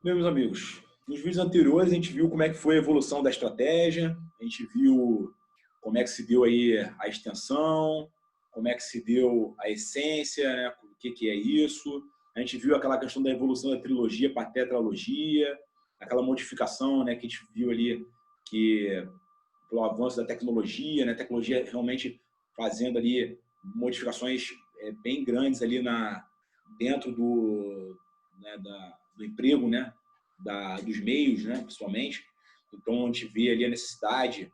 Meus amigos, nos vídeos anteriores a gente viu como é que foi a evolução da estratégia, a gente viu como é que se deu aí a extensão, como é que se deu a essência, né? O que é isso. A gente viu aquela questão da evolução da trilogia para a tetralogia, aquela modificação, né, que a gente viu ali que pelo avanço da tecnologia, né, a tecnologia realmente fazendo ali modificações bem grandes ali dentro do emprego, né, dos meios, né, principalmente. Então, a gente vê ali a necessidade,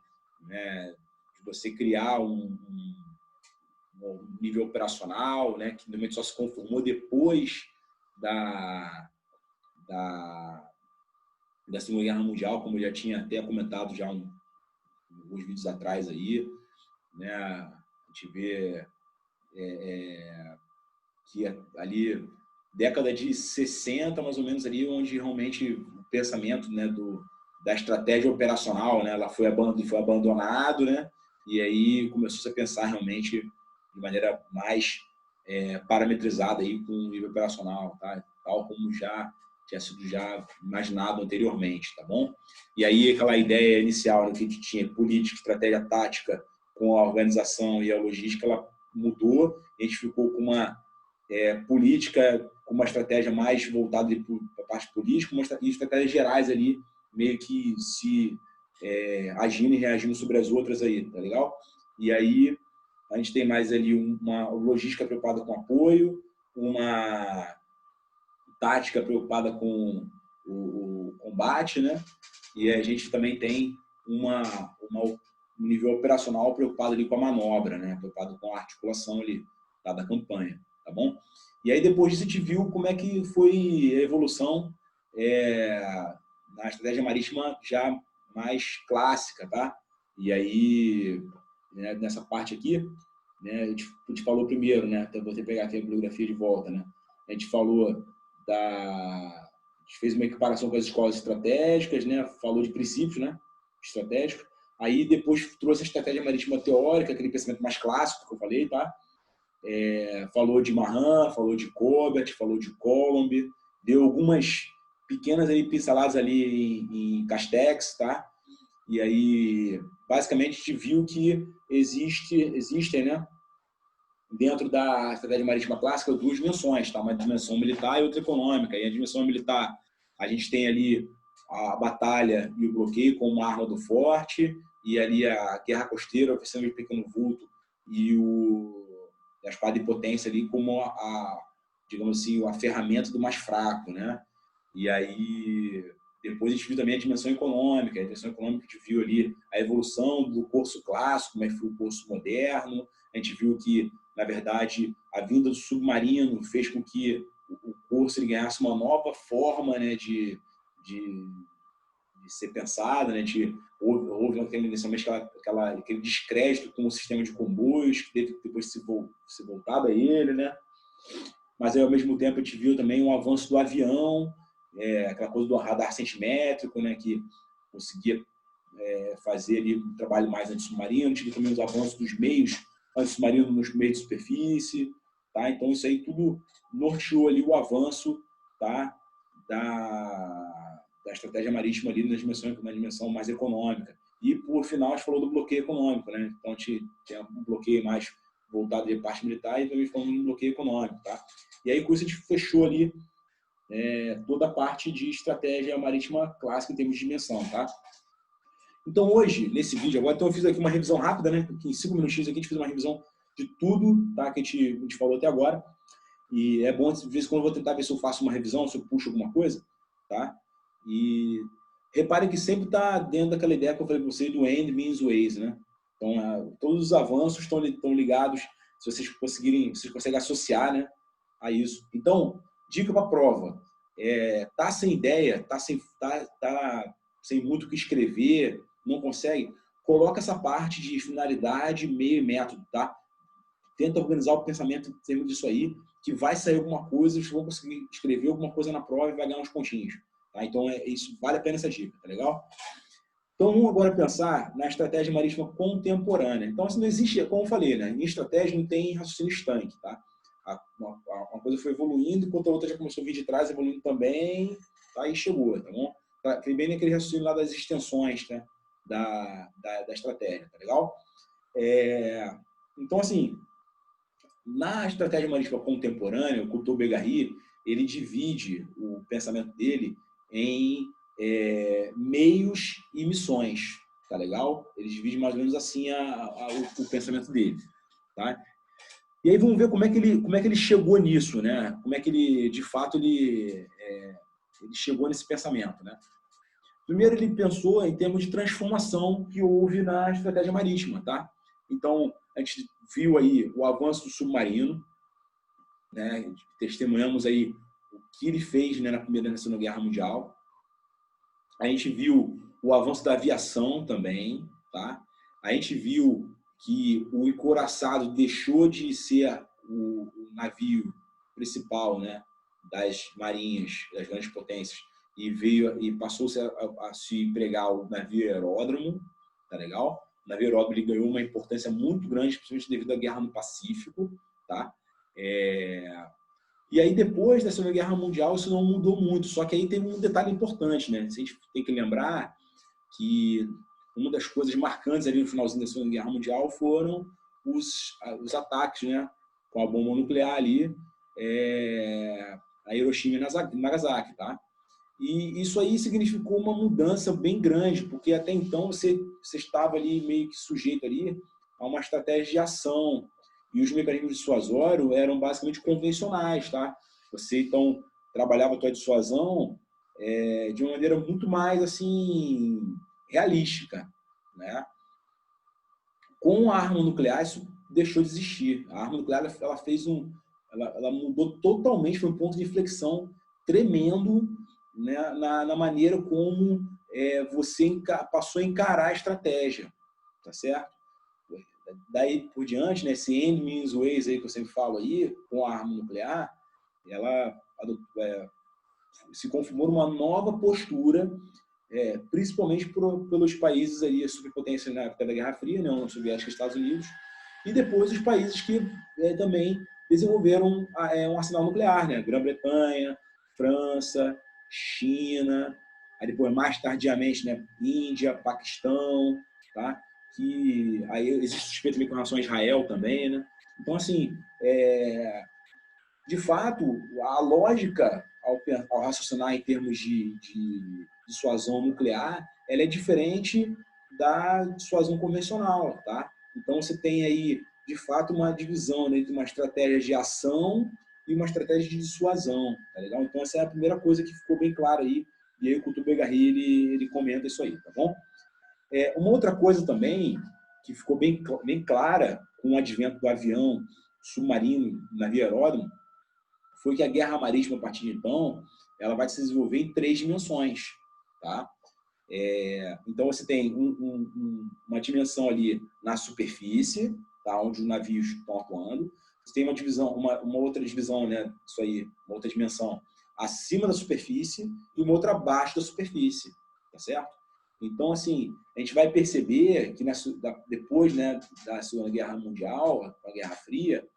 né, de você criar um nível operacional, né, que normalmente só se conformou depois da, da, da Segunda Guerra Mundial, como eu já tinha até comentado já alguns vídeos atrás aí, né, a gente vê que ali década de 60 mais ou menos ali onde realmente o pensamento, né, da estratégia operacional, né, ela foi abandonado, né, e aí começou a pensar realmente de maneira mais parametrizada aí com o nível operacional, tá? Tal como já tinha sido já imaginado anteriormente, tá bom? E aí aquela ideia inicial, né, que a gente tinha política, estratégia tática com a organização e a logística, ela mudou, a gente ficou com uma política com uma estratégia mais voltada para a parte política, e estratégias gerais ali, meio que se agindo e reagindo sobre as outras aí, tá legal? E aí a gente tem mais ali uma logística preocupada com apoio, uma tática preocupada com o combate, né? E a gente também tem um nível operacional preocupado ali com a manobra, né? Preocupado com a articulação ali da campanha, tá bom? E aí depois disso a gente viu como é que foi a evolução na estratégia marítima já mais clássica, tá? E aí, né, nessa parte aqui, né, a gente falou primeiro, né? Até vou ter que pegar aqui a bibliografia de volta, né? A gente falou a gente fez uma equiparação com as escolas estratégicas, né? Falou de princípios, né, estratégicos. Aí depois trouxe a estratégia marítima teórica, aquele pensamento mais clássico que eu falei, tá? Falou de Mahan, falou de Colbert, falou de Coulomb, deu algumas pequenas aí, pinceladas ali em Castex, tá? E aí, basicamente, a gente viu que existem, né, dentro da estratégia marítima clássica, duas dimensões, tá? Uma dimensão militar e outra econômica. E a dimensão militar, a gente tem ali a batalha e o bloqueio como uma arma do forte, e ali a guerra costeira, a oferecendo de pequeno vulto e a espada de potência ali como digamos assim, a ferramenta do mais fraco, né? E aí depois a gente viu também a dimensão econômica. A dimensão econômica a gente viu ali a evolução do curso clássico, como é que foi o curso moderno. A gente viu que, na verdade, a vinda do submarino fez com que o curso ele ganhasse uma nova forma, né, de ser pensada, né, houve inicialmente aquele descrédito com o sistema de comboios, que teve que depois se voltar a ele, né? Mas aí, ao mesmo tempo, a gente viu também um avanço do avião, aquela coisa do radar centimétrico, né, que conseguia fazer ali um trabalho mais antissubmarino. A gente viu também os avanços dos meios antissubmarinos nos meios de superfície, tá? Então, isso aí tudo norteou ali o avanço, tá, da estratégia marítima ali na dimensão mais econômica. E, por final, a gente falou do bloqueio econômico, né? Então, a gente tem um bloqueio mais voltado de parte militar e também falando um bloqueio econômico, tá? E aí, com isso, a gente fechou ali toda a parte de estratégia marítima clássica em termos de dimensão, tá? Então, hoje, nesse vídeo agora, então eu fiz aqui uma revisão rápida, né? Em 5 minutinhos aqui, a gente fez uma revisão de tudo, tá? Que a gente falou até agora. E é bom, de vez em quando, eu vou tentar ver se eu faço uma revisão, se eu puxo alguma coisa, tá? E reparem que sempre está dentro daquela ideia que eu falei para vocês do end means ways, né? Então, todos os avanços estão ligados, se vocês conseguem associar, né, a isso. Então, dica para a prova. Tá sem ideia, sem muito o que escrever, não consegue, coloca essa parte de finalidade, meio e método, tá? Tenta organizar o pensamento em termos disso aí, que vai sair alguma coisa, vocês vão conseguir escrever alguma coisa na prova e vai ganhar uns pontinhos. Tá? Então, isso vale a pena essa dica, tá legal? Então, vamos agora pensar na estratégia marítima contemporânea. Então, assim, não existe, como eu falei, né? Em estratégia não tem raciocínio estanque, tá? Uma coisa foi evoluindo, enquanto a outra já começou a vir de trás, evoluindo também, tá? E chegou, tá bom? Tá, bem naquele raciocínio lá das extensões, né? Da estratégia, tá legal? Então, assim, na estratégia marítima contemporânea, o Couto Begarry, ele divide o pensamento dele em meios e missões, tá legal? Ele divide mais ou menos assim o pensamento dele, tá? E aí vamos ver como é que ele chegou nisso, né? Como é que ele, de fato, ele chegou nesse pensamento, né? Primeiro, ele pensou em termos de transformação que houve na estratégia marítima, tá? Então, a gente viu aí o avanço do submarino, né? Testemunhamos aí o que ele fez, né, na Primeira e na Segunda Guerra Mundial. A gente viu o avanço da aviação também, tá? A gente viu que o encouraçado deixou de ser o navio principal, né, das marinhas, das grandes potências, e passou-se a se empregar o navio aeródromo, tá legal? O navio aeródromo ele ganhou uma importância muito grande, principalmente devido à guerra no Pacífico, tá? E aí, depois da Segunda Guerra Mundial, isso não mudou muito. Só que aí tem um detalhe importante, né? A gente tem que lembrar que uma das coisas marcantes ali no finalzinho da Segunda Guerra Mundial foram os ataques, né? Com a bomba nuclear ali, a Hiroshima e Nagasaki, tá? E isso aí significou uma mudança bem grande, porque até então você estava ali meio que sujeito ali a uma estratégia de ação, e os mecanismos de dissuasório eram basicamente convencionais, tá? Você, então, trabalhava a tua dissuasão de uma maneira muito mais, assim, realística, né? Com a arma nuclear, isso deixou de existir. A arma nuclear, ela mudou totalmente, foi um ponto de inflexão tremendo, né, na maneira como você passou a encarar a estratégia, tá certo? Daí por diante, né, esse end means ways aí que eu sempre falo aí, com a arma nuclear, ela se configura uma nova postura, principalmente pelos países aí, a superpotência na época da Guerra Fria, né, União Soviética e Estados Unidos, e depois os países que também desenvolveram um arsenal nuclear, né, Grã-Bretanha, França, China, aí depois mais tardiamente, né, Índia, Paquistão, tá? Que aí existe suspeita também com relação a Israel também, né? Então, assim, de fato, a lógica ao raciocinar em termos de dissuasão nuclear, ela é diferente da dissuasão convencional, tá? Então, você tem aí, de fato, uma divisão, né, entre uma estratégia de ação e uma estratégia de dissuasão, tá legal? Então, essa é a primeira coisa que ficou bem clara aí, e aí o Couto Begarry, ele comenta isso aí, tá bom? Uma outra coisa também, que ficou bem clara com o advento do avião, submarino, navio aeródromo, foi que a guerra marítima, a partir de então, ela vai se desenvolver em 3 dimensões, tá? Então, você tem uma dimensão ali na superfície, tá? Onde os navios estão atuando. Você tem uma outra divisão, né? Isso aí, uma outra dimensão acima da superfície e uma outra abaixo da superfície, tá certo? Então, assim, a gente vai perceber que depois, né, da Segunda Guerra Mundial, a Guerra Fria,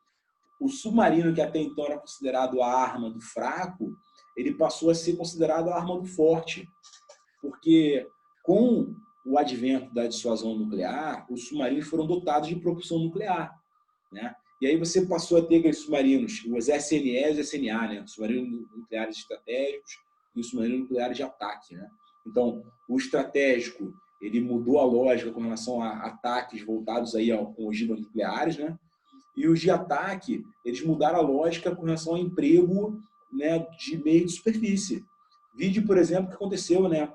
o submarino, que até então era considerado a arma do fraco, ele passou a ser considerado a arma do forte. Porque com o advento da dissuasão nuclear, os submarinos foram dotados de propulsão nuclear, né? E aí você passou a ter aqueles submarinos, os SNE e os SNA, né? Os submarinos nucleares estratégicos e os submarinos nucleares de ataque, né? Então, o estratégico, ele mudou a lógica com relação a ataques voltados aí com ogivas nucleares, né? E os de ataque, eles mudaram a lógica com relação ao emprego, né, de meio de superfície. Vídeo, por exemplo, que aconteceu, né,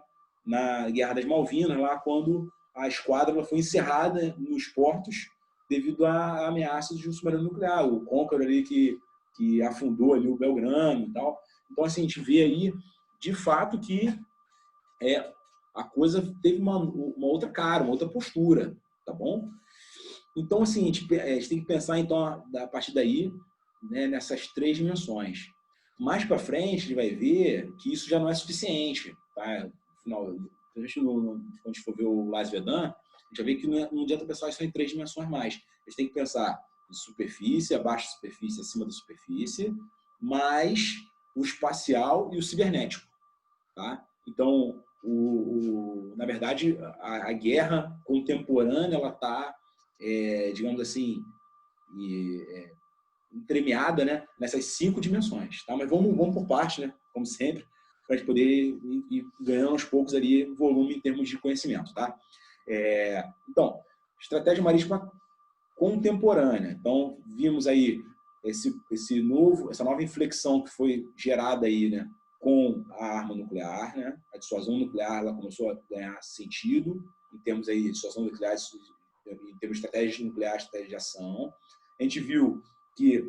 na Guerra das Malvinas, lá quando a esquadra foi encerrada nos portos devido à ameaça de um submarino nuclear. O Conqueror ali que afundou ali o Belgrano e tal. Então, assim, a gente vê aí, de fato, que a coisa teve uma outra cara, uma outra postura, tá bom? Então, assim, a gente tem que pensar, então, a partir daí, né, nessas 3 dimensões. Mais para frente, a gente vai ver que isso já não é suficiente. Tá? No final, quando a gente for ver o Lars Vedan, a gente vai ver que não adianta pensar isso em 3 dimensões mais. A gente tem que pensar em superfície, abaixo da superfície, acima da superfície, mais o espacial e o cibernético. tá? Então, na verdade, a guerra contemporânea, ela está, digamos assim, entremeada, né, nessas 5 dimensões, tá? Mas vamos por parte, né, como sempre, para a gente poder ir ganhando aos poucos ali volume em termos de conhecimento, tá? Então, estratégia marítima contemporânea. Então, vimos aí essa nova inflexão que foi gerada aí, né, com a arma nuclear, né? A dissuasão nuclear, ela começou a ganhar sentido em termos aí de dissuasão nuclear, em termos de estratégia nuclear, estratégia de ação. A gente viu que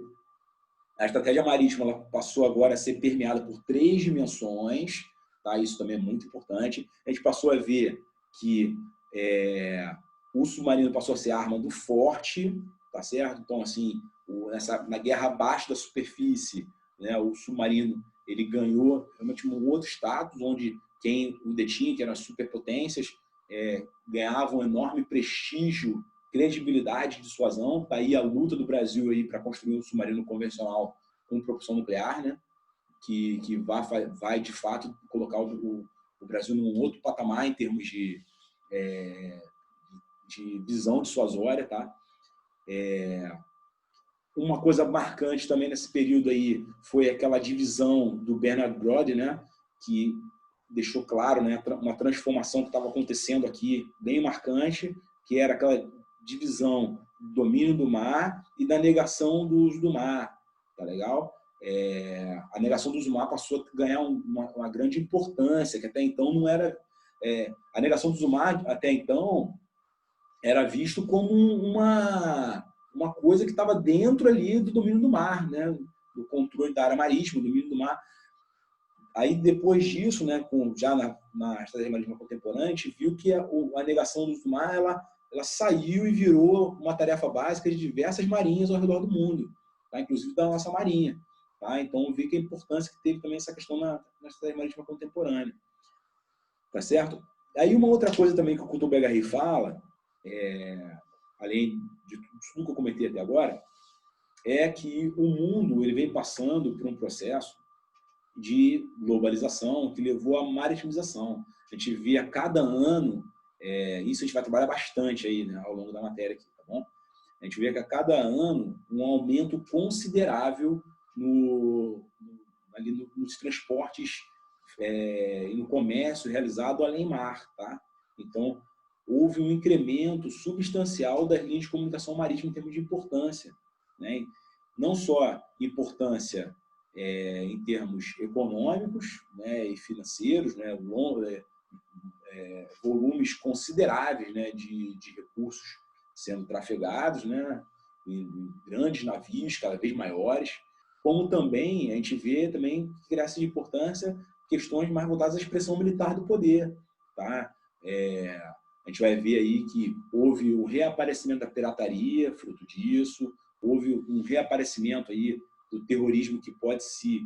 a estratégia marítima, ela passou agora a ser permeada por 3 dimensões, tá? Isso também é muito importante. A gente passou a ver que o submarino passou a ser a arma do forte, tá certo? Então, assim, na guerra abaixo da superfície, né, o submarino ele ganhou realmente um outro status, onde quem o detinha, que eram as superpotências, ganhava um enorme prestígio, credibilidade de dissuasão. Tá aí a luta do Brasil aí para construir um submarino convencional com propulsão nuclear, né, que vai de fato colocar o Brasil num outro patamar em termos de visão dissuasória, tá? Uma coisa marcante também nesse período aí foi aquela divisão do Bernard Brodie, né, que deixou claro, né, uma transformação que estava acontecendo aqui bem marcante, que era aquela divisão do domínio do mar e da negação do uso do mar, tá legal? A negação do uso do mar passou a ganhar uma grande importância, que até então não era... a negação do uso do mar, até então, era visto como uma coisa que estava dentro ali do domínio do mar, né? Do controle da área marítima, do domínio do mar. Aí, depois disso, né, já na estratégia marítima contemporânea, a gente viu que a negação do uso do mar ela saiu e virou uma tarefa básica de diversas marinhas ao redor do mundo, tá? Inclusive da nossa marinha. Tá? Então, vi que a importância que teve também essa questão na estratégia marítima contemporânea. Tá certo? Aí, uma outra coisa também que o Couto Begarry fala, além de tudo que eu comentei até agora, é que o mundo ele vem passando por um processo de globalização que levou à maritimização. A gente vê a cada ano, isso a gente vai trabalhar bastante aí, né, ao longo da matéria aqui, tá bom? A gente vê que a cada ano um aumento considerável nos transportes e no comércio realizado além mar, tá? Então, houve um incremento substancial das linhas de comunicação marítima em termos de importância, né? Não só importância em termos econômicos, né, e financeiros, né, volumes consideráveis, né, de recursos sendo trafegados, né, em grandes navios cada vez maiores, como também a gente vê também que cresce de importância questões mais voltadas à expressão militar do poder, tá? A gente vai ver aí que houve o reaparecimento da pirataria, fruto disso, houve um reaparecimento aí do terrorismo que pode se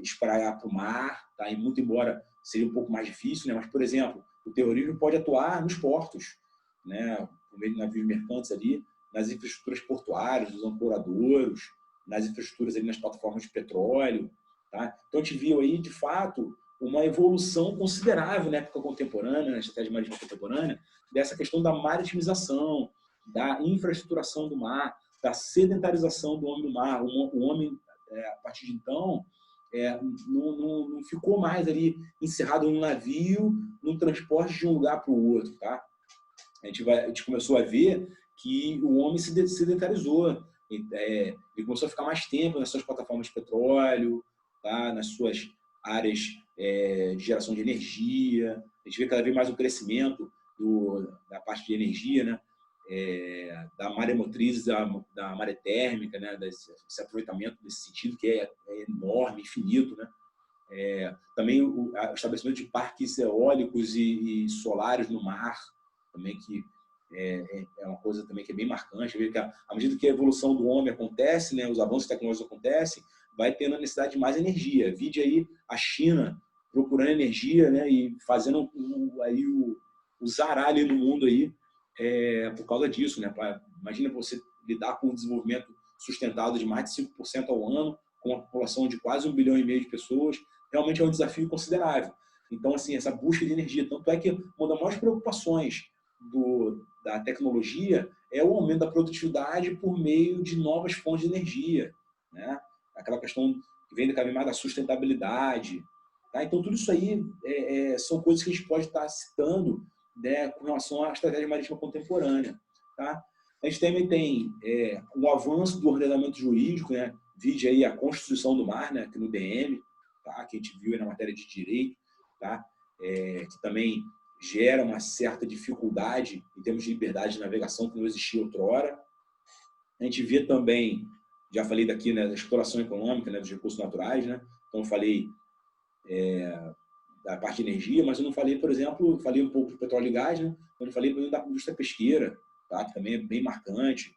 espraiar para o mar, tá? E muito embora seja um pouco mais difícil, né? Mas, por exemplo, o terrorismo pode atuar nos portos, né? Por meio de navios mercantes ali, nas infraestruturas portuárias, nos ancoradouros, nas infraestruturas ali nas plataformas de petróleo, tá? Então, a gente viu aí, de fato, uma evolução considerável na época contemporânea, na estratégia marítima contemporânea, dessa questão da maritimização, da infraestruturação do mar, da sedentarização do homem do mar. O homem, a partir de então, não ficou mais ali encerrado num navio, num transporte de um lugar para o outro, tá? A gente começou a ver que o homem se sedentarizou, ele começou a ficar mais tempo nas suas plataformas de petróleo, tá? Nas suas áreas de geração de energia. A gente vê cada vez mais o crescimento da parte de energia, né? Da maremotriz, da maré térmica, né? Esse aproveitamento desse sentido que é enorme, infinito, né? Também o estabelecimento de parques eólicos e solares no mar, também que é uma coisa também que é bem marcante. Ver que à medida que a evolução do homem acontece, né, os avanços tecnológicos acontecem, vai tendo a necessidade de mais energia. Vide aí a China procurando energia, né, e fazendo aí o zaralho no mundo aí por causa disso, né? Imagina você lidar com um desenvolvimento sustentado de mais de 5% ao ano, com uma população de quase 1,5 bilhão de pessoas, realmente é um desafio considerável. Então, assim, essa busca de energia. Tanto é que uma das maiores preocupações da tecnologia é o aumento da produtividade por meio de novas fontes de energia, né? Aquela questão que vem cada vez mais da sustentabilidade. Tá? Então, tudo isso aí são coisas que a gente pode estar citando, né, com relação à estratégia marítima contemporânea. Tá? A gente também tem o avanço do ordenamento jurídico, né? Vide aí a Constituição do Mar, né, aqui no DM, tá? Que a gente viu aí na matéria de direito, tá? Que também gera uma certa dificuldade em termos de liberdade de navegação que não existia outrora. A gente vê também, já falei daqui, né, da exploração econômica, né, dos recursos naturais, né? Então, eu falei da parte de energia, mas eu não falei, por exemplo, falei um pouco do petróleo e gás, né? Eu não falei, por exemplo, da indústria pesqueira, tá? Que também é bem marcante.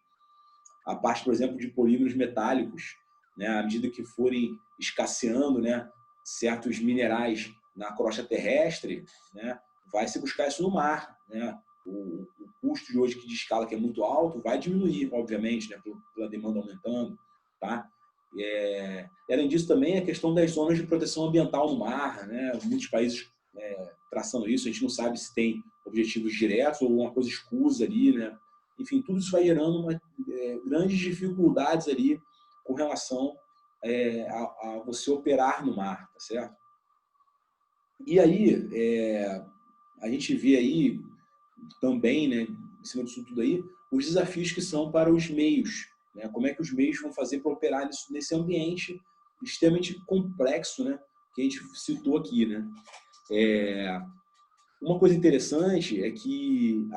A parte, por exemplo, de polímeros metálicos, né? À medida que forem escasseando, né, certos minerais na crosta terrestre, né, vai se buscar isso no mar, né? O custo de hoje de escala, que é muito alto, vai diminuir, obviamente, né, pela demanda aumentando, tá? Além disso, também a questão das zonas de proteção ambiental no mar, né? Muitos países traçando isso, a gente não sabe se tem objetivos diretos ou uma coisa escusa ali, né? Enfim, tudo isso vai gerando grandes dificuldades ali com relação a você operar no mar, tá certo? E aí, a gente vê aí também, né, em cima disso tudo aí, os desafios que são para os meios, né? Como é que os meios vão fazer para operar nesse ambiente extremamente complexo, né, que a gente citou aqui, né? Uma coisa interessante é que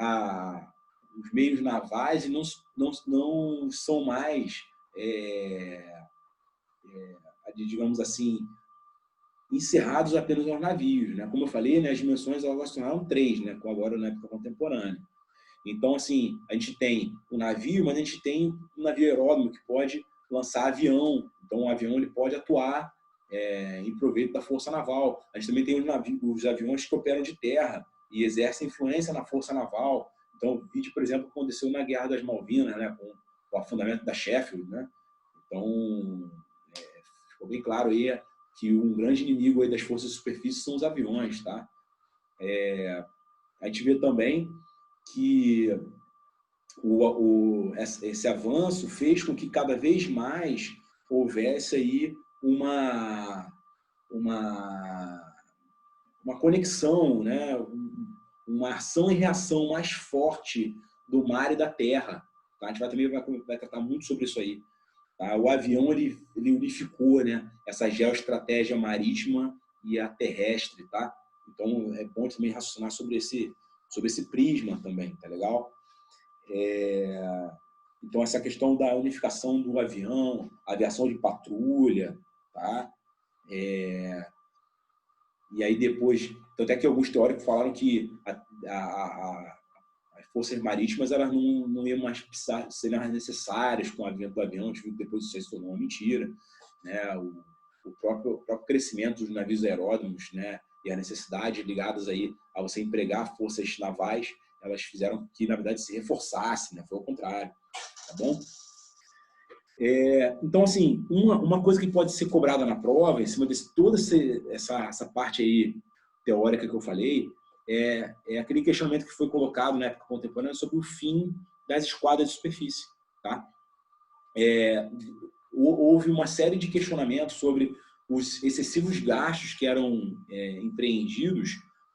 os meios navais não são mais, digamos assim, encerrados apenas aos navios, né? Como eu falei, né, as dimensões elas se tornaram 3, né, agora na época contemporânea. Então, assim, a gente tem o navio, mas a gente tem um navio aeródromo que pode lançar avião. Então, o avião ele pode atuar em proveito da força naval. A gente também tem os aviões que operam de terra e exercem influência na força naval. Então, vídeo, por exemplo, aconteceu na Guerra das Malvinas, né, com o afundamento da Sheffield, né? Então, ficou bem claro aí que um grande inimigo aí das forças de superfície são os aviões, tá? A gente vê também que esse avanço fez com que cada vez mais houvesse aí uma conexão, né? Uma ação e reação mais forte do mar e da terra. Tá? A gente também vai tratar muito sobre isso aí. Tá? O avião ele unificou, né, essa geoestratégia marítima e a terrestre, tá? Então é bom também raciocinar sobre esse prisma também, tá legal? Então essa questão da unificação do avião, aviação de patrulha, tá? E aí depois, tanto é que alguns teóricos falaram que as forças marítimas elas não iam mais precisar, seriam mais necessárias com o advento do avião, depois isso se tornou uma mentira, né? O próprio crescimento dos navios aeródromos, né, e a necessidade ligadas aí a você empregar forças navais, elas fizeram que, na verdade, se reforçasse, né? Foi o contrário, tá bom? Então, assim, uma coisa que pode ser cobrada na prova, em cima de toda essa parte aí teórica que eu falei, é aquele questionamento que foi colocado na época contemporânea sobre o fim das esquadras de superfície. Tá? Houve uma série de questionamentos sobre os excessivos gastos que eram empreendidos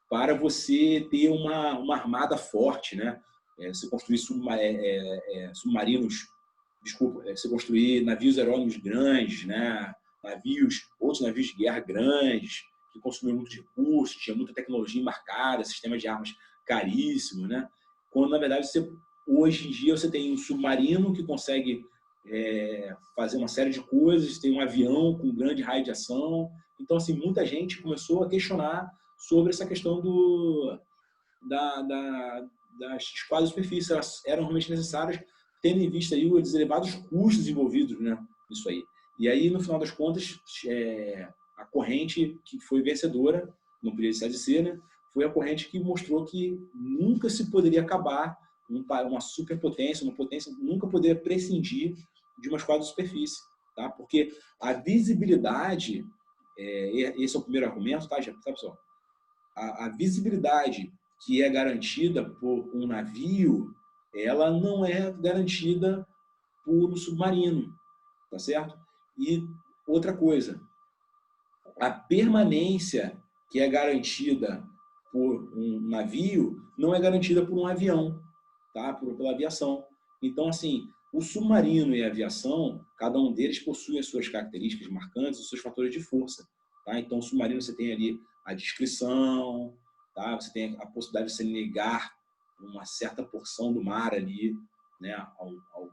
para você ter uma armada forte, né? Você construir submarinos, você construir navios aeródromos grandes, né? Outros navios de guerra grandes, que consumiam muitos recursos, tinha muita tecnologia embarcada, sistema de armas caríssimo, né? Quando, na verdade, hoje em dia você tem um submarino que consegue fazer uma série de coisas, tem um avião com grande raio de ação. Então, assim, muita gente começou a questionar sobre essa questão das esquadras de superfície. Elas eram realmente necessárias, tendo em vista aí os elevados custos envolvidos, né, nisso aí. E aí, no final das contas, a corrente que foi vencedora, não podia deixar de ser, né, foi a corrente que mostrou que nunca se poderia acabar uma superpotência, uma potência nunca poderia prescindir de uma esquadra de superfície, tá? Porque a visibilidade, esse é o primeiro argumento, tá, pessoal? a visibilidade que é garantida por um navio, ela não é garantida por um submarino, tá certo? E outra coisa, a permanência que é garantida por um navio não é garantida por um avião, tá? Pela aviação. Então, assim, o submarino e a aviação, cada um deles possui as suas características marcantes, os seus fatores de força, tá? Então, o submarino você tem ali a discrição, tá? Você tem a possibilidade de você negar uma certa porção do mar ali, né, ao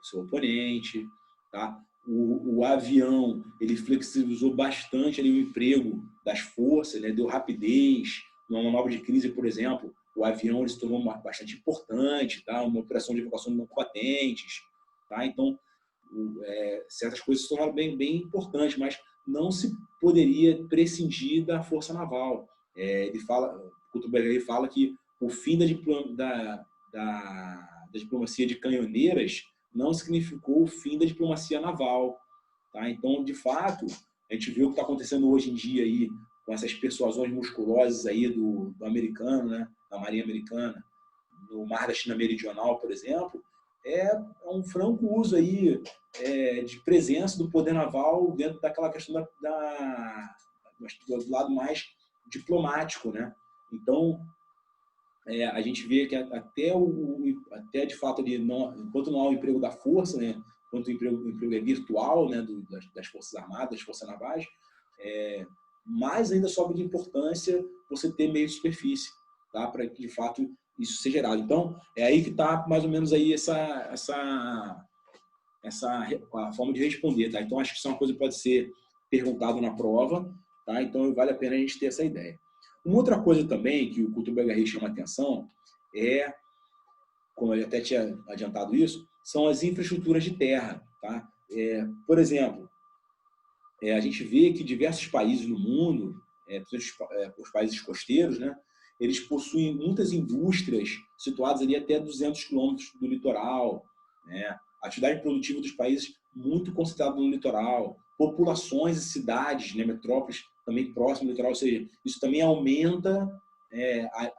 seu oponente, tá? O avião, ele flexibilizou bastante ali o emprego das forças, né? Deu rapidez. Numa manobra de crise, por exemplo, o avião ele se tornou bastante importante, tá? Uma operação de evacuação de não combatentes. Tá? Então, certas coisas se tornaram bem importantes, mas não se poderia prescindir da força naval. Ele fala, o Couto-Berger fala que o fim da diplomacia de canhoneiras não significou o fim da diplomacia naval. Tá? Então, de fato, a gente vê o que está acontecendo hoje em dia aí, com essas persuasões musculosas aí do americano, né? Da Marinha Americana, no Mar da China Meridional, por exemplo, é um franco uso aí de presença do poder naval dentro daquela questão do lado mais diplomático, né? Então, a gente vê que até de fato, enquanto não há o emprego da força, né, enquanto o emprego é virtual, né, das Forças Armadas, das Forças Navais, mais ainda sobe de importância você ter meio de superfície, tá? Para que, de fato, isso seja gerado. Então, é aí que está mais ou menos aí a forma de responder. Tá? Então, acho que isso é uma coisa que pode ser perguntado na prova. Tá? Então, vale a pena a gente ter essa ideia. Uma outra coisa também que o Couto-Berger chama atenção é, como ele até tinha adiantado isso, são as infraestruturas de terra. Tá? Por exemplo, a gente vê que diversos países no mundo, os países costeiros, né, eles possuem muitas indústrias situadas ali até 200 quilômetros do litoral, né? A atividade produtiva dos países muito concentrada no litoral, populações e cidades, né, metrópoles também próximas do litoral, ou seja, isso também aumenta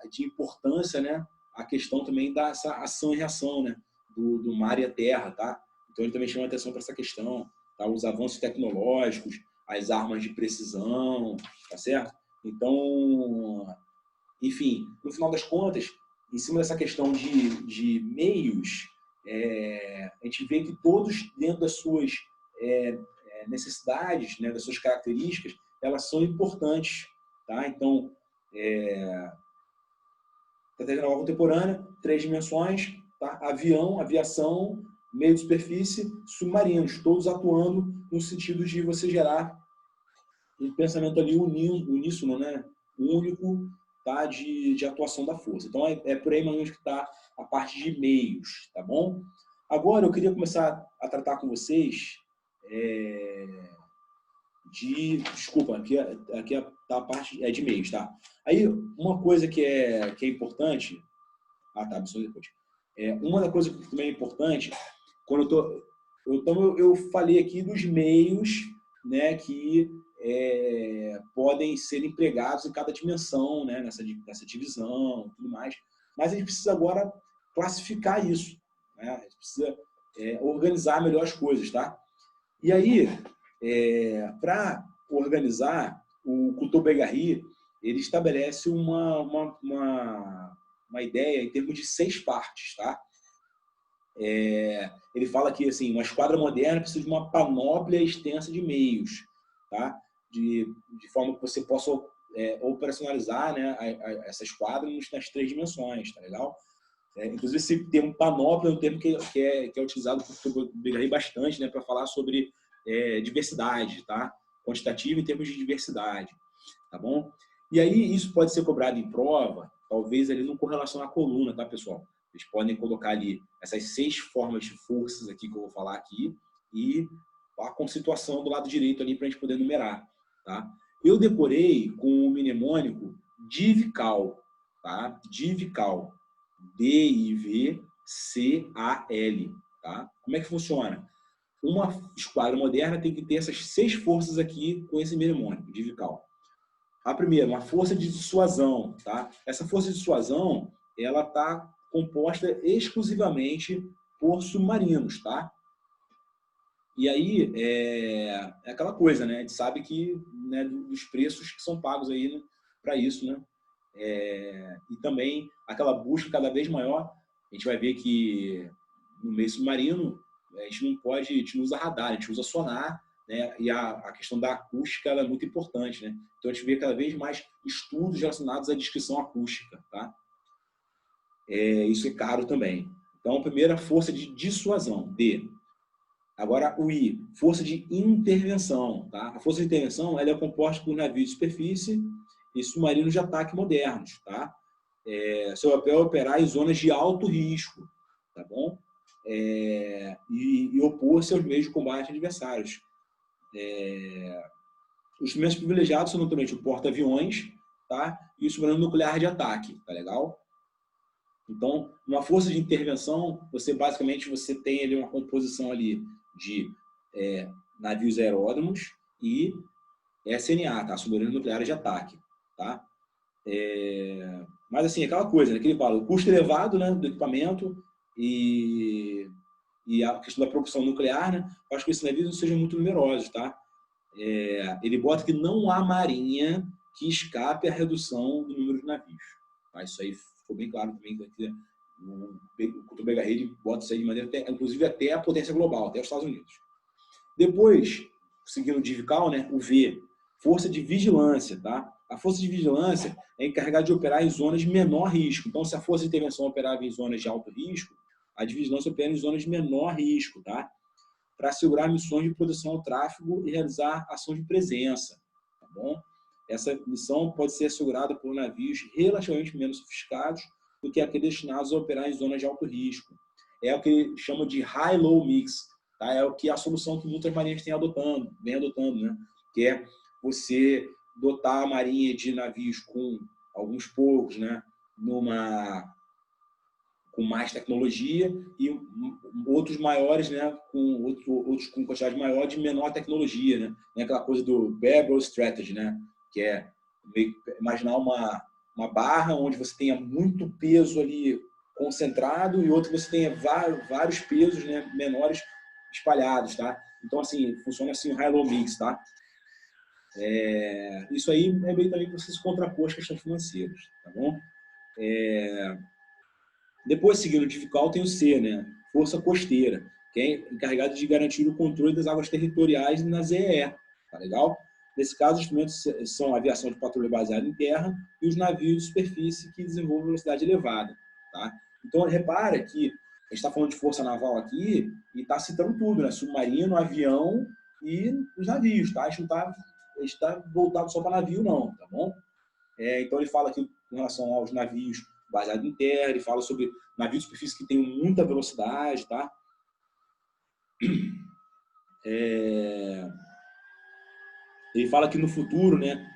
de importância, né, a questão também dessa ação e reação, né, do mar e a terra, tá? Então ele também chama atenção para essa questão, tá? Os avanços tecnológicos, as armas de precisão, tá certo? Então, enfim, no final das contas, em cima dessa questão de meios, a gente vê que todos, dentro das suas necessidades, né, das suas características, elas são importantes. Tá? Então, estratégia naval contemporânea, 3 dimensões, tá? Avião, aviação, meio de superfície, submarinos, todos atuando no sentido de você gerar um pensamento ali uníssono, né? Único, tá? de atuação da força. Então, é por aí mais ou menos que está a parte de meios, tá bom? Agora, eu queria começar a tratar com vocês desculpa, aqui tá a parte de meios, tá? Aí, uma coisa que é importante... Ah, tá, isso depois. Uma das coisas que também é importante, quando eu falei aqui dos meios, né, que podem ser empregados em cada dimensão, né, nessa divisão e tudo mais. Mas a gente precisa agora classificar isso, né? A gente precisa organizar melhor as coisas, tá? E aí, para organizar, o Couto-Berger ele estabelece uma ideia em termos de 6 partes, tá? Ele fala que assim, uma esquadra moderna precisa de uma panóplia extensa de meios, tá? De forma que você possa operacionalizar, né, essa esquadra nas 3 dimensões, tá legal? Inclusive, esse termo panóplia é um termo que é utilizado por Berger bastante, né, para falar sobre diversidade, tá? Quantitativa em termos de diversidade, tá bom? E aí, isso pode ser cobrado em prova, talvez ali não correlacionar a coluna, tá, pessoal? Eles podem colocar ali essas 6 formas de forças aqui que eu vou falar aqui e a conceituação do lado direito ali para a gente poder numerar, tá? Eu decorei com o mnemônico DIVCAL, tá? DIVCAL. DIVCAL, tá? Como é que funciona? Uma esquadra moderna tem que ter essas 6 forças aqui com esse mnemônico, DIVCAL. A primeira, uma força de dissuasão, tá? Essa força de dissuasão, ela está composta exclusivamente por submarinos, tá? E aí, é aquela coisa, né? A gente sabe que, né, dos preços que são pagos aí, né, para isso, né? E também aquela busca cada vez maior. A gente vai ver que no meio submarino, a gente não pode, a gente não usa radar, a gente usa sonar, né? E a questão da acústica ela é muito importante, né? Então a gente vê cada vez mais estudos relacionados à descrição acústica, tá? Isso é caro também. Então, a primeira, força de dissuasão, D. Agora, o I, força de intervenção. Tá? A força de intervenção ela é composta por navios de superfície e submarinos de ataque modernos. Tá? Seu papel é operar em zonas de alto risco, tá bom? E opor-se aos meios de combate adversários. Os instrumentos privilegiados são naturalmente o porta-aviões, tá? E o submarino nuclear de ataque, tá legal? Então, uma força de intervenção, basicamente você tem ali uma composição ali de navios aeródromos e SNA, tá? Submarinos nucleares de ataque, tá? Mas assim, aquela coisa, né, que ele fala, o custo elevado, né, do equipamento e a questão da propulsão nuclear, né? Eu acho que esses navios não sejam muito numerosos, tá? Ele bota que não há marinha que escape à redução do número de navios. Tá? Isso aí ficou bem claro também. O Couto Begarredi bota isso aí de maneira, inclusive até a potência global, até os Estados Unidos. Depois, seguindo o divical, né, o V, força de vigilância. Tá? A força de vigilância é encarregada de operar em zonas de menor risco. Então, se a força de intervenção operava em zonas de alto risco, a de vigilância opera em zonas de menor risco, tá? Para assegurar missões de proteção ao tráfego e realizar ação de presença. Tá bom? Essa missão pode ser assegurada por navios relativamente menos sofisticados do que aqueles destinados a operar em zonas de alto risco. É o que chama de high-low mix. Tá? É o que a solução que muitas marinhas vem adotando, né? Que é você dotar a marinha de navios com alguns poucos, né? Com mais tecnologia e outros maiores, né, outros com quantidade maior de menor tecnologia, né? É aquela coisa do barrel strategy, né? Que é imaginar uma barra onde você tenha muito peso ali concentrado e outro que você tenha vários pesos, né, menores espalhados, tá? Então, assim, funciona assim o high-low mix, tá? Isso aí é bem também para você se contrapor às questões financeiras, tá bom? Depois, seguindo o divical, tem o C, né? Força Costeira, que é encarregado de garantir o controle das águas territoriais na ZEE. Tá legal? Nesse caso, os instrumentos são a aviação de patrulha baseada em terra e os navios de superfície que desenvolvem velocidade elevada. Tá? Então, repara que a gente está falando de força naval aqui e está citando tudo, né? Submarino, avião e os navios. Tá? A gente não está voltado só para navio, não. Tá bom? Então, ele fala aqui com relação aos navios baseado em terra, ele fala sobre navios de superfície que tem muita velocidade, tá? Ele fala que no futuro, né,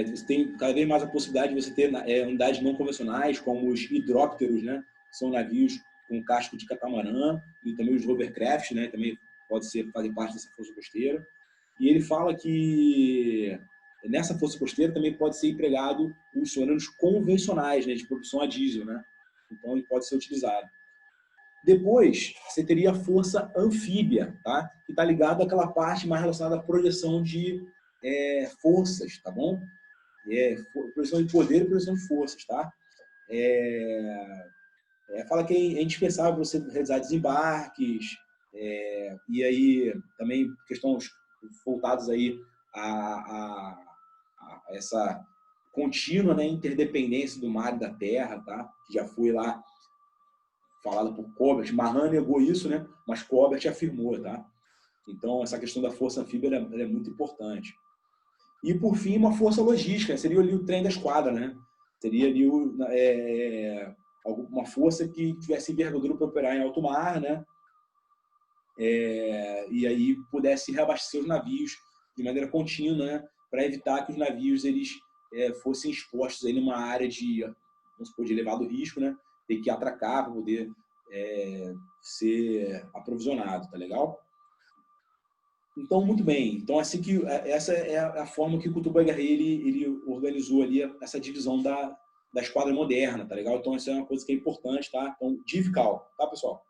você tem cada vez mais a possibilidade de você ter unidades não convencionais, como os hidrópteros, né, que são navios com casco de catamarã, e também os hovercraft, né, também pode fazer parte dessa força costeira. E ele fala que nessa força costeira também pode ser empregado os submarinos convencionais, né, de propulsão a diesel, né? Então ele pode ser utilizado. Depois, você teria a força anfíbia, tá? Que está ligada àquela parte mais relacionada à projeção de forças, tá bom? Projeção de poder e projeção de forças, tá? Fala que é indispensável você realizar desembarques, e aí também questões voltadas aí a essa contínua, né, interdependência do mar e da terra, tá? Que já foi lá falada por Colbert. Mahan negou isso, né? Mas Colbert afirmou, tá? Então, essa questão da força anfíbia ela é muito importante. E, por fim, uma força logística, seria ali o trem da esquadra, né? Seria ali uma força que tivesse envergadura para operar em alto mar, né? E aí pudesse reabastecer os navios de maneira contínua, né? Para evitar que os navios eles fossem expostos aí numa área de elevado risco, né? Ter que atracar para poder ser aprovisionado, tá legal? Então, muito bem. Então, assim que essa é a forma que o Kutuba-Garre ele organizou ali essa divisão da esquadra moderna, tá legal? Então, isso é uma coisa que é importante, tá? Então, DIVCAL, tá, pessoal?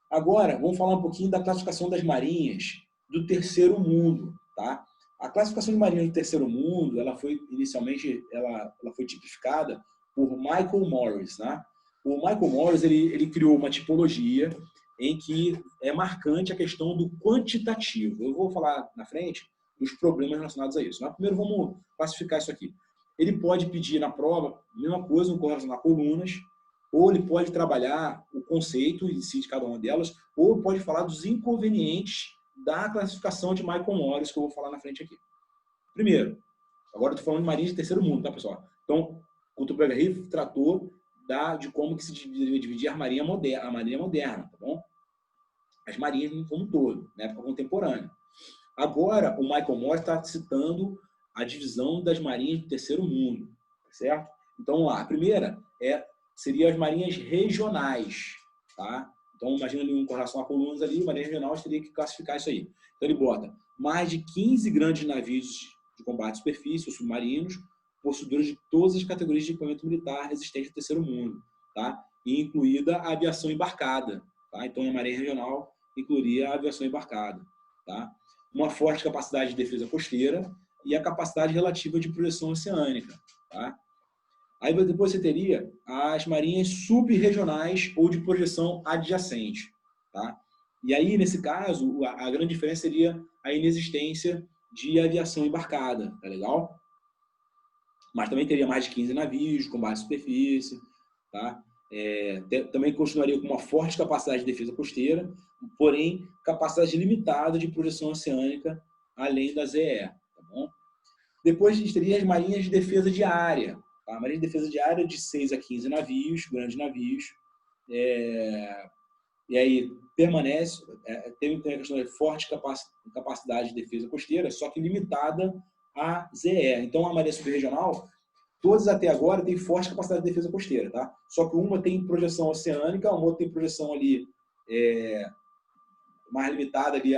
Agora, vamos falar um pouquinho da classificação das marinhas do terceiro mundo, tá? A classificação de marinhas do terceiro mundo, ela foi inicialmente, ela foi tipificada por Michael Morris, né? O Michael Morris, ele criou uma tipologia em que é marcante a questão do quantitativo. Eu vou falar na frente dos problemas relacionados a isso. Mas primeiro vamos classificar isso aqui. Ele pode pedir na prova, mesma coisa, com relação a colunas, ou ele pode trabalhar o conceito em si de cada uma delas, ou pode falar dos inconvenientes da classificação de Michael Morris, que eu vou falar na frente aqui. Primeiro, agora eu estou falando de marinha de terceiro mundo, tá, pessoal? Então, o Kutuba-Garre tratou de como que se dividir a marinha moderna, tá bom? As marinhas como um todo, na época contemporânea. Agora, o Michael Morris está citando a divisão das marinhas do terceiro mundo, certo? Então, vamos lá. A primeira seria as marinhas regionais, tá? Então, imagina ali com relação a colunas ali, marinha regional, teria que classificar isso aí. Então, ele bota mais de 15 grandes navios de combate à superfície, ou submarinos, possuidores de todas as categorias de equipamento militar resistente ao terceiro mundo, tá? E incluída a aviação embarcada, tá? Então, a marinha regional incluiria a aviação embarcada, tá? Uma forte capacidade de defesa costeira e a capacidade relativa de projeção oceânica, tá? Aí depois você teria as marinhas subregionais ou de projeção adjacente, tá? E aí, nesse caso, a grande diferença seria a inexistência de aviação embarcada, tá legal? Mas também teria mais de 15 navios de combate à superfície, tá? Também continuaria com uma forte capacidade de defesa costeira, porém, capacidade limitada de projeção oceânica, além da ZE, tá bom? Depois a gente teria as marinhas de defesa de área. Tá? A marinha de defesa de área de 6 a 15 navios, grandes navios. E aí permanece, tem a questão de forte capacidade de defesa costeira, só que limitada a ZE. Então, a marinha subregional, todas até agora têm forte capacidade de defesa costeira, tá? Só que uma tem projeção oceânica, uma outra tem projeção ali mais limitada ali,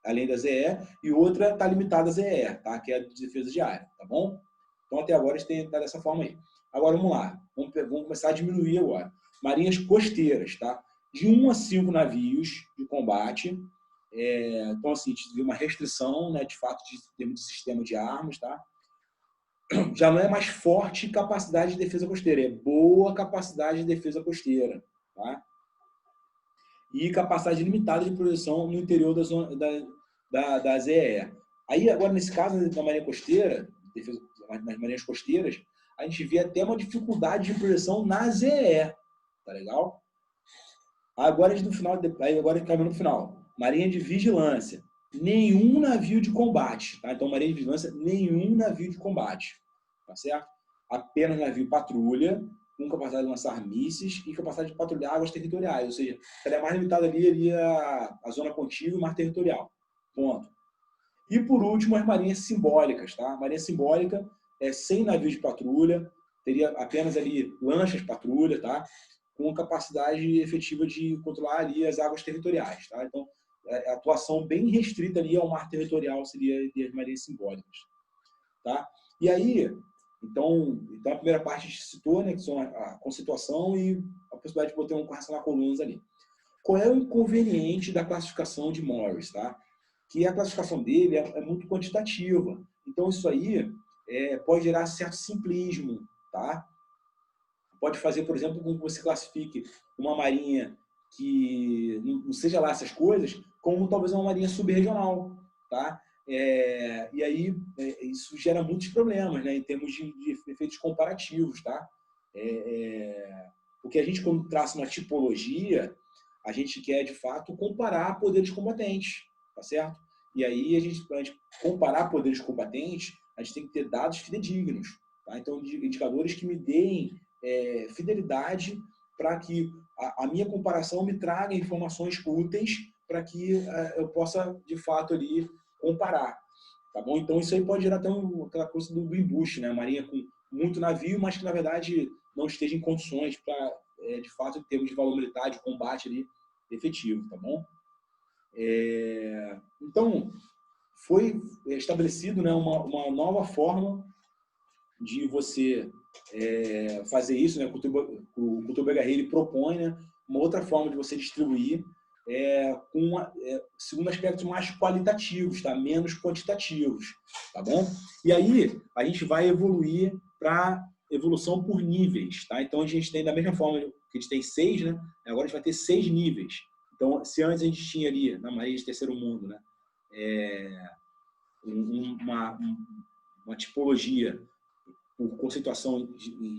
além da ZE, e outra está limitada a ZE, tá? Que é a de defesa de área, tá bom? Então, até agora, a gente está dessa forma aí. Agora, vamos lá. Vamos começar a diminuir agora. Marinhas costeiras, tá? De 1 a 5 navios de combate. Então, assim, a gente viu uma restrição, né, de fato, de termos de sistema de armas, tá? Já não é mais forte capacidade de defesa costeira, é boa capacidade de defesa costeira, tá? E capacidade limitada de projeção no interior da ZEE. Aí, agora, nesse caso da marinha costeira, nas marinhas costeiras, a gente vê até uma dificuldade de projeção na ZEE, tá legal? Agora, no final, agora caminhando no final. Marinha de vigilância. Nenhum navio de combate, tá? Então, marinha de vigilância, nenhum navio de combate, tá certo? Apenas navio patrulha, com capacidade de lançar mísseis e capacidade de patrulhar águas territoriais, ou seja, ela é mais limitada ali a zona contígua e mar territorial. Ponto. E, por último, as marinhas simbólicas, tá? Marinha simbólica é sem navios de patrulha, teria apenas ali lanchas de patrulha, tá? Com capacidade efetiva de controlar ali as águas territoriais, tá? Então, a atuação bem restrita ali ao mar territorial seria as marinhas simbólicas, tá? E aí, então a primeira parte a gente citou, né, que são a conceituação e a possibilidade de botar com relação a colunas ali. Qual é o inconveniente da classificação de Morris, tá? Que a classificação dele é muito quantitativa. Então, isso aí pode gerar certo simplismo, tá? Pode fazer, por exemplo, com que você classifique uma marinha que não seja lá essas coisas, como talvez uma marinha subregional, tá? E aí isso gera muitos problemas, né, em termos de efeitos comparativos, tá? Porque a gente, quando traça uma tipologia, a gente quer, de fato, comparar poderes combatentes, tá certo? E aí, para a gente comparar poderes combatentes, a gente tem que ter dados fidedignos, tá? Então, indicadores que me deem fidelidade para que a minha comparação me traga informações úteis para que eu possa, de fato, ali comparar, tá bom? Então, isso aí pode gerar até aquela coisa do embuste, né? A marinha com muito navio, mas que, na verdade, não esteja em condições para, de fato, em termos de valor militar, de combate ali efetivo, tá bom? Então, foi estabelecido, né, uma nova forma de você fazer isso, né? O Couto Begarry, ele propõe, né, uma outra forma de você distribuir segundo aspectos mais qualitativos, tá? Menos quantitativos, tá bom? E aí a gente vai evoluir para evolução por níveis, tá? Então a gente tem da mesma forma que a gente tem 6, né? Agora a gente vai ter 6 níveis. Então, se antes a gente tinha ali na Marinha de Terceiro Mundo, né, uma tipologia por conceituação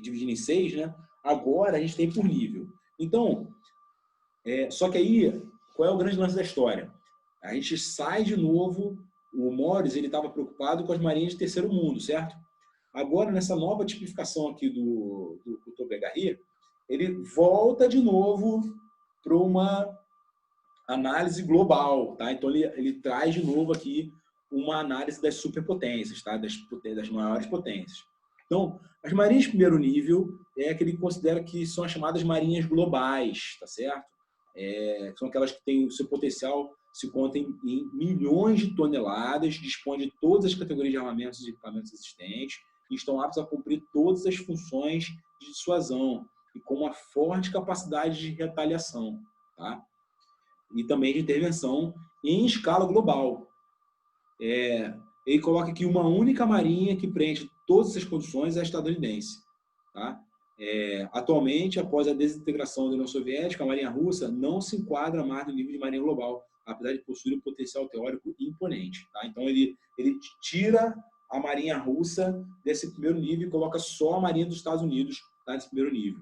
dividida em 6, né? Agora a gente tem por nível. Então, só que aí, qual é o grande lance da história? A gente sai de novo, o Morris, ele estava preocupado com as marinhas de terceiro mundo, certo? Agora, nessa nova tipificação aqui do Couto Begarry, ele volta de novo para uma análise global, tá? Então, ele traz de novo aqui uma análise das superpotências, tá? Das maiores potências. Então, as marinhas de primeiro nível é que ele considera que são as chamadas marinhas globais, tá certo? São aquelas que têm o seu potencial, se conta em milhões de toneladas, dispõem de todas as categorias de armamentos e equipamentos existentes e estão aptos a cumprir todas as funções de dissuasão e com uma forte capacidade de retaliação, tá? E também de intervenção em escala global. Ele coloca aqui uma única marinha que preenche todas essas condições é a estadunidense, tá? Atualmente, após a desintegração da União Soviética, a Marinha Russa não se enquadra mais no nível de marinha global, apesar de possuir um potencial teórico imponente. Tá? Então, ele tira a Marinha Russa desse primeiro nível e coloca só a Marinha dos Estados Unidos, tá, nesse primeiro nível.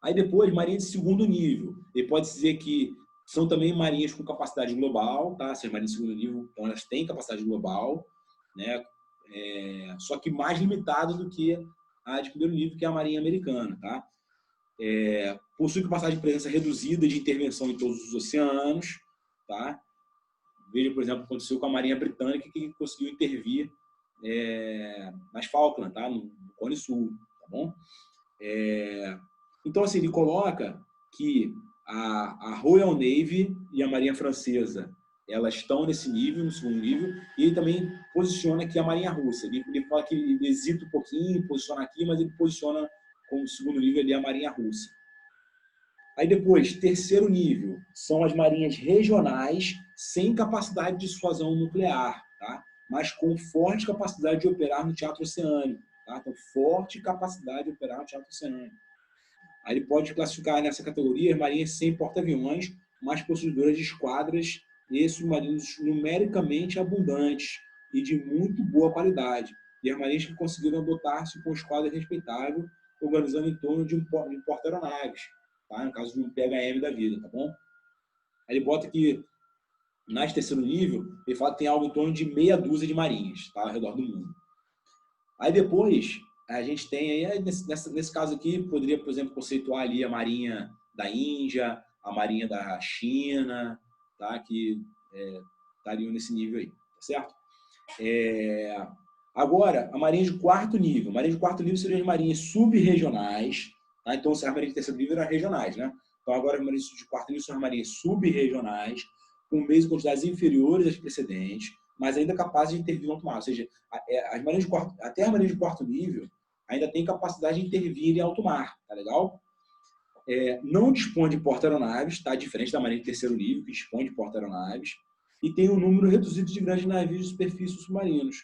Aí depois, Marinha de segundo nível. Ele pode dizer que são também marinhas com capacidade global, tá? Essas marinhas de segundo nível, então elas têm capacidade global, né? Só que mais limitada do que a de primeiro nível, que é a Marinha Americana, tá? Possui capacidade de presença reduzida de intervenção em todos os oceanos, tá? Veja, por exemplo, o que aconteceu com a Marinha Britânica, que conseguiu intervir nas Falkland, tá? No Cone Sul, tá bom? Então, assim, ele coloca que a Royal Navy e a Marinha Francesa, elas estão nesse nível, no segundo nível, e ele também posiciona aqui a Marinha Russa. Ele fala que ele hesita um pouquinho, posiciona aqui, mas ele posiciona como segundo nível ali a Marinha Russa. Aí depois, terceiro nível, são as marinhas regionais sem capacidade de dissuasão nuclear, tá? Mas com forte capacidade de operar no teatro oceânico. Tá? Então, forte capacidade de operar no teatro oceânico. Aí ele pode classificar nessa categoria as marinhas sem porta-aviões, mas possuidoras de esquadras e submarinos numericamente abundantes e de muito boa qualidade. E as marinhas que conseguiram dotar-se com esquadra respeitável, organizando em torno de um porta-aeronaves, tá? No caso de um PHM da vida, tá bom? Aí ele bota que, nas terceiro nível, ele fala que tem algo em torno de meia dúzia de marinhas, tá? Ao redor do mundo. Aí depois, a gente tem aí, nesse caso aqui, poderia, por exemplo, conceituar ali a marinha da Índia, a marinha da China, tá? Que estariam nesse nível aí, tá certo? Agora, a marinha de quarto nível. A marinha de quarto nível seriam as marinhas sub-regionais, tá? Então, as marinhas de terceiro nível eram regionais, né? Então, agora as marinhas de quarto nível são as marinhas sub-regionais, com meios e quantidades inferiores às precedentes, mas ainda capazes de intervir no alto mar. Ou seja, as marinhas de quarto, até as marinhas de quarto nível ainda tem capacidade de intervir em alto mar, tá legal? Não dispõe de porta-aeronaves, tá? Diferente da marinha de terceiro nível, que dispõe de porta-aeronaves, e tem um número reduzido de grandes navios de superfície submarinos.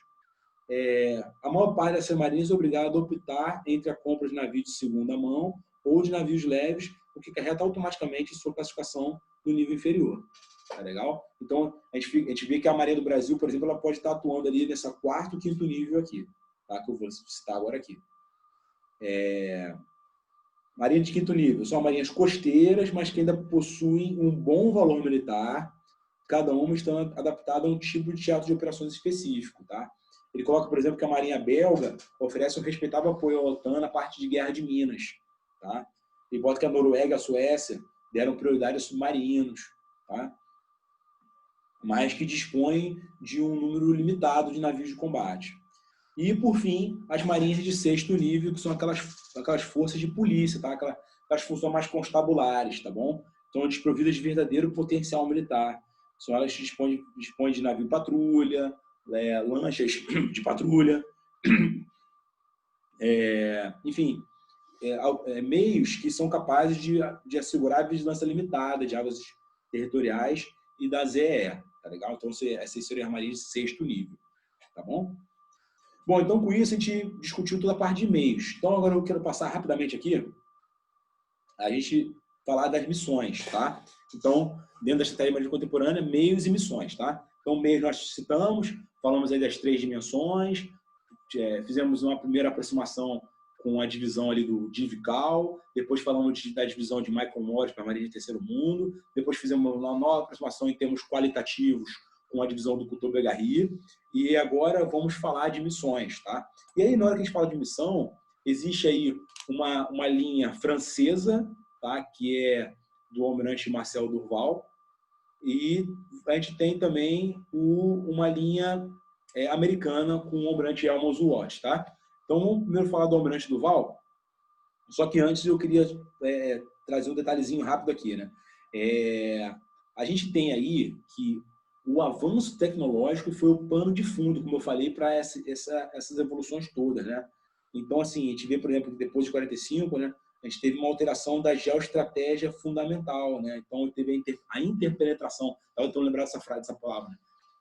A maior parte dessas marinhas é obrigada a optar entre a compra de navios de segunda mão ou de navios leves, o que acarreta automaticamente sua classificação no nível inferior. Tá legal? Então, a gente vê que a Marinha do Brasil, por exemplo, ela pode estar atuando ali nessa quarto, quinto nível aqui, tá? Que eu vou citar agora aqui. Marinha de quinto nível são marinhas costeiras, mas que ainda possuem um bom valor militar, cada uma estando adaptada a um tipo de teatro de operações específico, tá? Ele coloca, por exemplo, que a Marinha belga oferece um respeitável apoio à OTAN na parte de guerra de Minas, tá? E bota que a Noruega e a Suécia deram prioridade a submarinos, tá? Mas que dispõem de um número limitado de navios de combate. E, por fim, as marinhas de sexto nível, que são aquelas forças de polícia, tá? Aquelas funções mais constabulares, tá bom? estão desprovidas de verdadeiro potencial militar. São elas que dispõem de navio patrulha, lanchas de patrulha, enfim, meios que são capazes de assegurar a vigilância limitada de águas territoriais e da ZEE, tá legal? Então, essa seria a armaria de 6º nível, tá bom? Bom, então com isso a gente discutiu toda a parte de meios. Então agora eu quero passar rapidamente aqui a gente falar das missões, tá? Então, dentro da estratégia marítima contemporânea, meios e missões, tá? Então, meios nós citamos, falamos aí das 3 dimensões, fizemos uma primeira aproximação com a divisão ali do Divical, depois falamos da divisão de Michael Morris para a Marinha de Terceiro Mundo, depois fizemos uma nova aproximação em termos qualitativos com a divisão do Cousteau-Bergary, e agora vamos falar de missões, tá? E aí, na hora que a gente fala de missão, existe aí uma linha francesa, tá? Que é do almirante Marcel Durval, e a gente tem também uma linha americana com o almirante Elmos Watt, tá? Então, vamos primeiro falar do almirante Durval, só que antes eu queria trazer um detalhezinho rápido aqui, né? A gente tem aí que o avanço tecnológico foi o pano de fundo, como eu falei, para essas evoluções todas, né? Então, assim, a gente vê, por exemplo, que depois de 45, né, a gente teve uma alteração da geoestratégia fundamental, né? Então, teve a interpenetração. Eu estou lembrando dessa palavra. Né?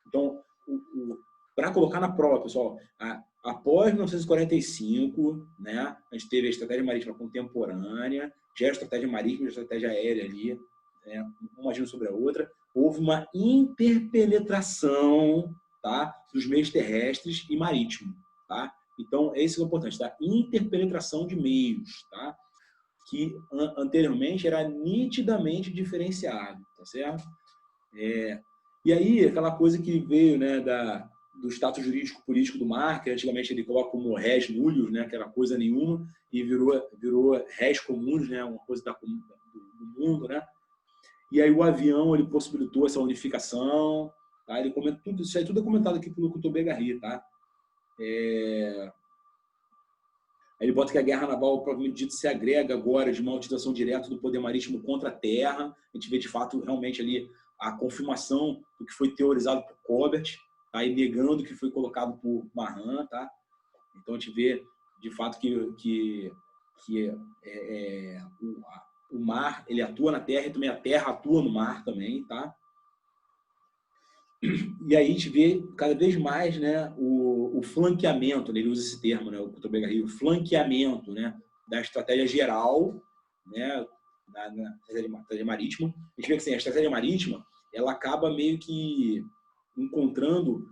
Então, para colocar na prova, pessoal, após 1945, né, a gente teve a estratégia marítima contemporânea, geoestratégia marítima e estratégia aérea ali, né, uma agindo sobre a outra. Houve uma interpenetração, tá, dos meios terrestres e marítimos, tá? Então, esse é o importante, tá? Interpenetração de meios, tá? Que anteriormente era nitidamente diferenciado, tá certo? E aí, aquela coisa que veio, né, do status jurídico-político do mar, que antigamente ele coloca como res nullius, né, que era coisa nenhuma, e virou res comuns, né, uma coisa do mundo, né? E aí o avião ele possibilitou essa unificação, tá? Ele comenta tudo isso aí, tudo é comentado aqui pelo Cousteau-Bergary, tá? Ele bota que a guerra naval, provavelmente dito, se agrega agora de uma utilização direta do poder marítimo contra a terra. A gente vê, de fato, realmente ali a confirmação do que foi teorizado por Colbert, tá? E negando o que foi colocado por Mahan, tá? Então, a gente vê, de fato, que o mar ele atua na terra e também a terra atua no mar também, tá? E aí a gente vê cada vez mais, né, o flanqueamento, né, ele usa esse termo, né, o Cousteau-Bergary, o flanqueamento, né, da estratégia geral, né, na estratégia marítima. A gente vê que assim, a estratégia marítima ela acaba meio que encontrando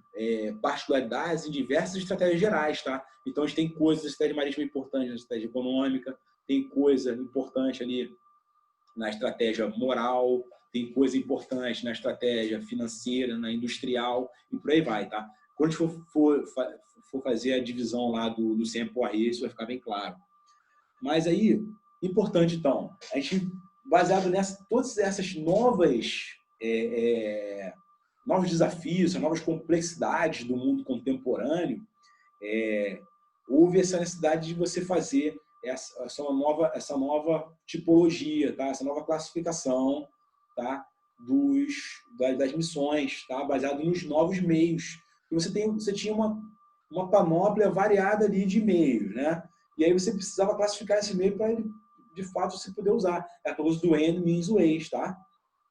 particularidades em diversas estratégias gerais, tá? Então a gente tem coisas da estratégia marítima importantes na estratégia econômica, tem coisa importante ali na estratégia moral, tem coisa importante na estratégia financeira, na industrial e por aí vai, tá? Quando a gente for fazer a divisão lá do Saint-Poirier, isso vai ficar bem claro. Mas aí, importante então, a gente, baseado nessa, todas essas novos desafios, novas complexidades do mundo contemporâneo, houve essa necessidade de você fazer essa nova tipologia, tá? Essa nova classificação, tá? Das missões, tá? Baseado nos novos meios. E você tinha uma panóplia variada ali de meios, né? E aí você precisava classificar esse meio para ele, de fato, você poder usar. É a coisa do end, means, ways, tá?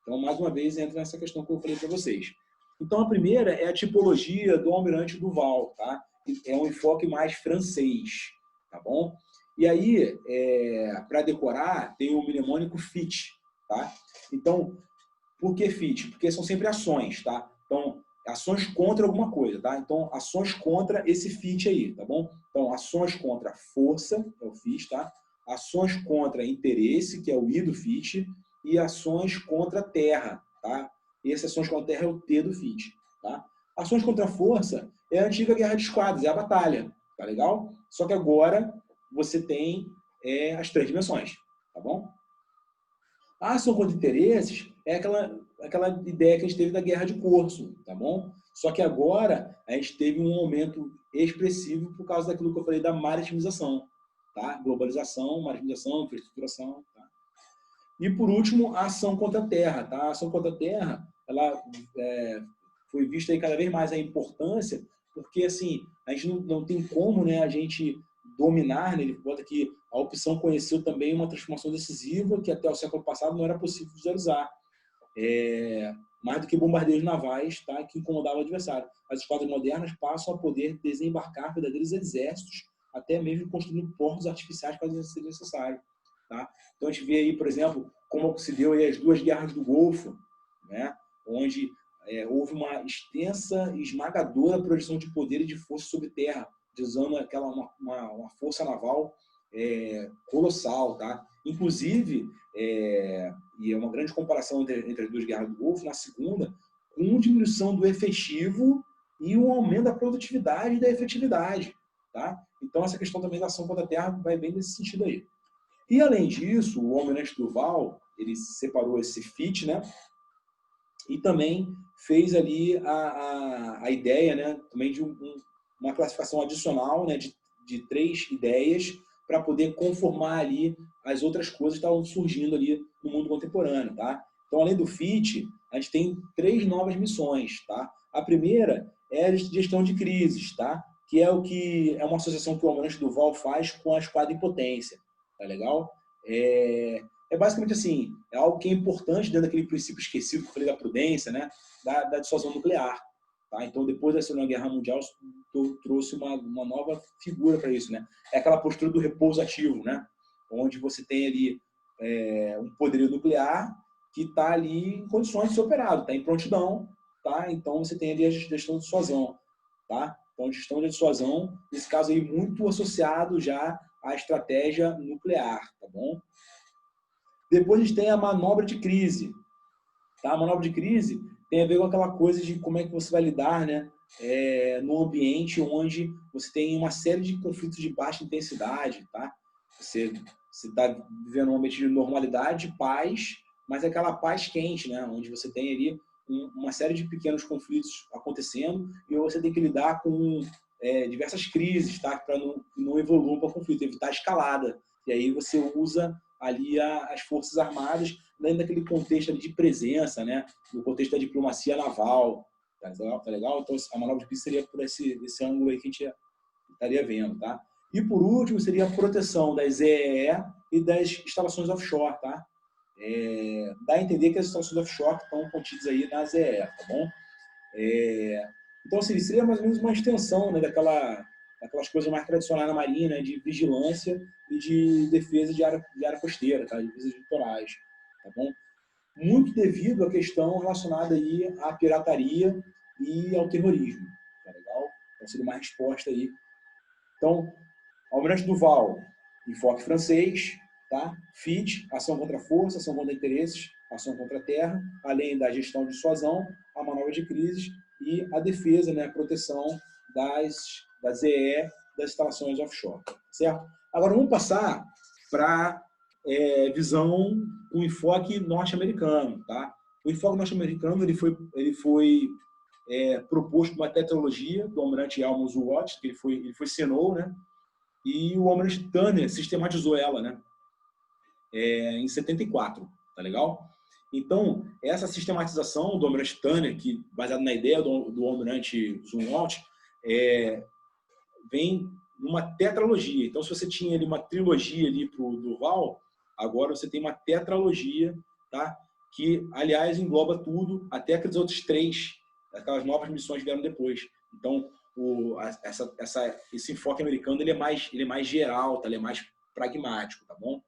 Então, mais uma vez, entra nessa questão que eu falei para vocês. Então, a primeira é a tipologia do almirante Duval, tá? É um enfoque mais francês, tá bom? E aí, para decorar, tem o mnemônico FIT, tá? Então, por que FIT? Porque são sempre ações, tá? Então, ações contra alguma coisa, tá? Então, ações contra esse FIT aí, tá bom? Então, ações contra força, é o FIT, tá? Ações contra interesse, que é o I do FIT, e ações contra terra, tá? Esse ações contra terra é o T do FIT, tá? Ações contra força é a antiga guerra de esquadras, é a batalha, tá legal? Só que agora você tem as 3 dimensões, tá bom? A ação contra interesses é aquela ideia que a gente teve da guerra de curso, tá bom? Só que agora a gente teve um aumento expressivo por causa daquilo que eu falei da maritimização, tá? Globalização, maritimização, infraestruturação, tá? E, por último, a ação contra a terra. Tá? A ação contra a terra, ela foi vista aí cada vez mais a importância, porque assim, a gente não tem como, né, a gente dominar, né, ele bota aqui, a opção conheceu também uma transformação decisiva que até o século passado não era possível visualizar. Mais do que bombardeios navais, tá, que incomodavam o adversário. As esquadras modernas passam a poder desembarcar verdadeiros exércitos, até mesmo construindo portos artificiais para ser necessário. Tá? Então a gente vê aí, por exemplo, como se deu aí as duas guerras do Golfo, né, onde houve uma extensa e esmagadora projeção de poder e de força sobre terra, usando uma força naval colossal. Tá? Inclusive, e é uma grande comparação entre as duas guerras do Golfo, na segunda, com diminuição do efetivo e um aumento da produtividade e da efetividade. Tá? Então, essa questão também da ação contra a terra vai bem nesse sentido aí. E, além disso, o almirante Duval, ele separou esse FIT, né? E também fez ali a ideia, né, também de uma classificação adicional, né, de 3 ideias para poder conformar ali as outras coisas que estavam surgindo ali no mundo contemporâneo. Tá? Então, além do FIT, a gente tem 3 novas missões. Tá? A primeira é a gestão de crises, tá? Que é uma associação que o almirante Duval faz com a esquadra em potência. Tá legal? Basicamente assim, é algo que é importante dentro daquele princípio esquecido que eu falei da prudência, né, da dissuasão nuclear. Tá? Então, depois da Segunda Guerra Mundial, trouxe uma nova figura para isso. Né? É aquela postura do repouso ativo, né? Onde você tem ali um poderio nuclear que está ali em condições de ser operado, está em prontidão. Tá? Então, você tem ali a gestão de dissuasão. Tá? Então, a gestão de dissuasão, nesse caso aí, muito associado já à estratégia nuclear. Tá bom? Depois a gente tem a manobra de crise. Tá? A manobra de crise tem a ver com aquela coisa de como é que você vai lidar, né, no ambiente onde você tem uma série de conflitos de baixa intensidade. Tá? Você está vivendo um ambiente de normalidade, de paz, mas é aquela paz quente, né, onde você tem ali uma série de pequenos conflitos acontecendo e você tem que lidar com diversas crises, tá? Para não evoluir para o conflito, evitar a escalada. E aí você usa ali as forças armadas dentro daquele contexto ali de presença, né? No contexto da diplomacia naval. Tá legal? Então, a manobra de crise seria por esse ângulo aí que a gente estaria vendo. Tá? E, por último, seria a proteção das EEE e das instalações offshore. Tá? Dá a entender que as instalações offshore estão contidas aí nas EEE. Tá bom? Então, assim, seria mais ou menos uma extensão, né, daquelas coisas mais tradicionais na Marinha, né, de vigilância e de defesa de área costeira, tá? De defesas litorais, tá bom? Muito devido à questão relacionada aí à pirataria e ao terrorismo, tá legal? Então, seria uma resposta aí. Então, Almirante Duval, enfoque francês, tá? FIT, ação contra a força, ação contra interesses, ação contra a terra, além da gestão de dissuasão, a manobra de crises e a defesa, né, a proteção das EE, das instalações offshore, certo? Agora vamos passar para visão com enfoque norte-americano, tá? O enfoque norte-americano ele foi proposto uma tetralogia do almirante Amos Watts, que ele foi CNO, né? E o almirante Tanner sistematizou ela, né? Em 74, tá legal? Então, essa sistematização do almirante Tanner, que baseado na ideia do almirante Zumwalt, vem numa tetralogia. Então, se você tinha ali uma trilogia ali para o Duval, agora você tem uma tetralogia, tá? Que, aliás, engloba tudo, até aqueles outros 3, aquelas novas missões vieram depois. Então, esse enfoque americano ele é mais geral, tá? Ele é mais pragmático, tá bom?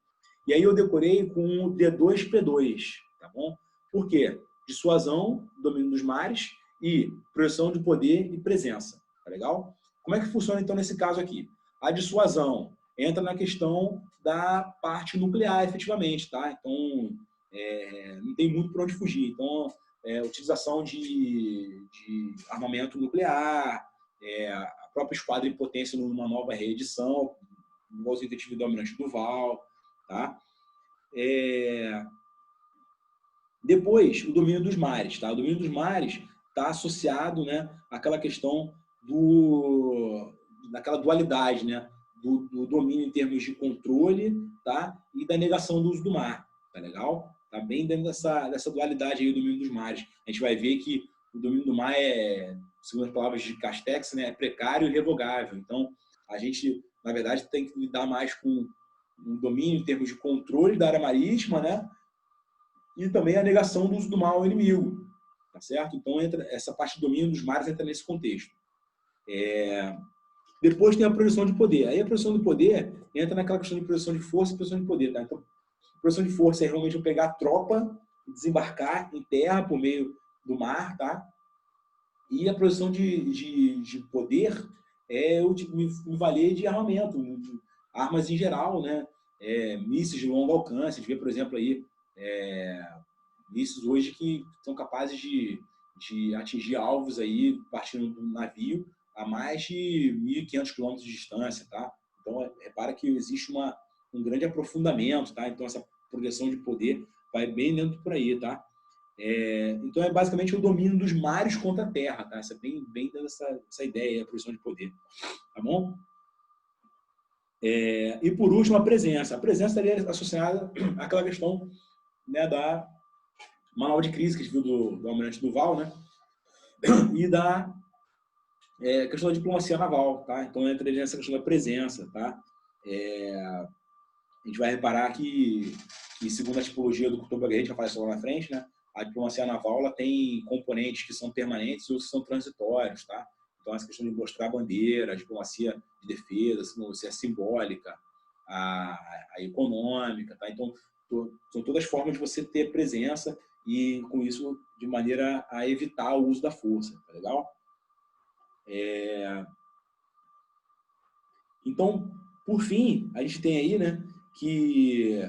E aí eu decorei com o D2P2, tá bom? Por quê? Dissuasão, domínio dos mares e projeção de poder e presença, tá legal? Como é que funciona então nesse caso aqui? A dissuasão entra na questão da parte nuclear, efetivamente, tá? Então, não tem muito para onde fugir. Então, utilização de armamento nuclear, a própria esquadra em potência numa nova reedição, igualzinho que tive do almirante Duval, tá? Depois, o domínio dos mares, tá? O domínio dos mares está associado, né, àquela questão daquela dualidade, né, do domínio em termos de controle, tá? E da negação do uso do mar. tá legal? Tá bem dentro dessa dualidade aí do domínio dos mares. A gente vai ver que o domínio do mar é, segundo as palavras de Castex, né, é precário e revogável. Então, a gente, na verdade, tem que lidar mais com um domínio em termos de controle da área marítima, né, e também a negação do uso do mar ao inimigo, tá certo? Então, essa parte de domínio dos mares entra nesse contexto. Depois tem a projeção de poder. Aí a projeção de poder entra naquela questão de projeção de força e projeção de poder. Tá? Então, a projeção de força é realmente eu pegar a tropa e desembarcar em terra por meio do mar, tá? E a projeção de poder é eu me valer de armamento, de armas em geral, né? Mísseis de longo alcance. A gente vê, por exemplo, aí, mísseis hoje que são capazes de atingir alvos aí partindo do navio a mais de 1.500 km de distância, tá? Então, repara que existe um grande aprofundamento, tá? Então, essa projeção de poder vai bem dentro por aí, tá? Então, é basicamente o domínio dos mares contra a terra, tá? Essa é bem dentro dessa ideia, a projeção de poder, tá bom? E, por último, a presença. A presença estaria associada àquela questão, né, da manual de crise que a gente viu do Almirante Duval, né? E da questão da diplomacia naval, tá? Então entra nessa questão da presença, tá? A gente vai reparar que segundo a tipologia do Couto Bagherre, a gente vai falar isso lá na frente, né? A diplomacia naval ela tem componentes que são permanentes e outros que são transitórios, tá? Então essa questão de mostrar a bandeira, a diplomacia de defesa, se é simbólica, a econômica, tá? Então são todas formas de você ter presença e com isso de maneira a evitar o uso da força, tá legal? Então, por fim, a gente tem aí, né, que